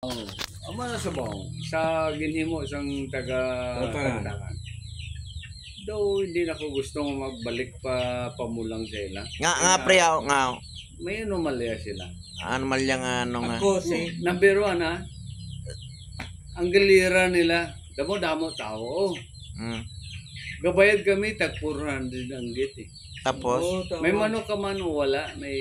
Oo. Amo na sa baw. Sa ginhimo isang taga Tagdakan. Though hindi na ko gustong magbalik pa pamulang sa ila. Nga pre nga May anomalya sila. ano malyang ano nga. Ako si Number one ha. Ang galira nila. Damo-damo tao. Oh. Mm. Gabayad kami tag 400 ang gate eh. Tapos May manok ka man o wala. May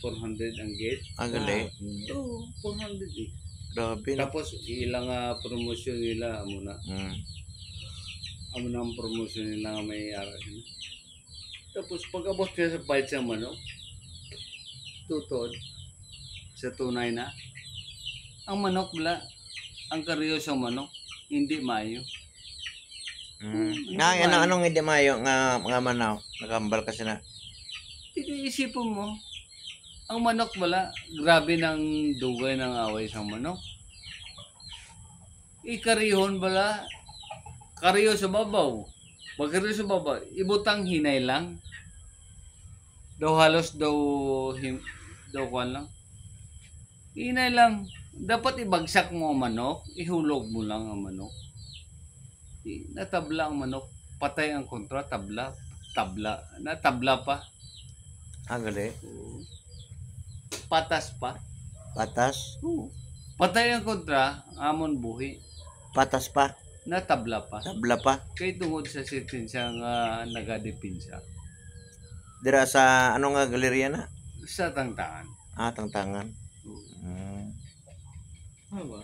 400 ang gate. ang gali. Oo, 400 eh. Grabe no. Tapos ilang promosyon nila muna. Amo na ang promosyon nila nga may ara sila. Tapos pag abot ka sa bite sa manok, tutod sa tunay na, ang manok wala, ang karyo sa manok, hindi mayo. Nga anong hindi mayo nga mga manaw. Nakambal kasi na. Isipin mo, ang manok wala, grabe ng dugay ng away sa manok. Ikarihon bala, karyo sa babaw. Pagkaryo sa babaw, ibutang hinay lang. Daw halos daw kwan lang. Hinay lang. Dapat ibagsak mo ang manok, ihulog mo lang ang manok. Natabla ang manok, patay ang kontra, tabla, natabla pa. Ang gali. Patas pa. Patas. Patay ang kontra, amon buhi. Patas pa. Natabla pa. Tabla pa. Kay tungod sa sentensya nga nagadepinsa Dira sa ano nga galeriya na? sa Tangtaan. Tangtangan. Oo. Mm. ano ba?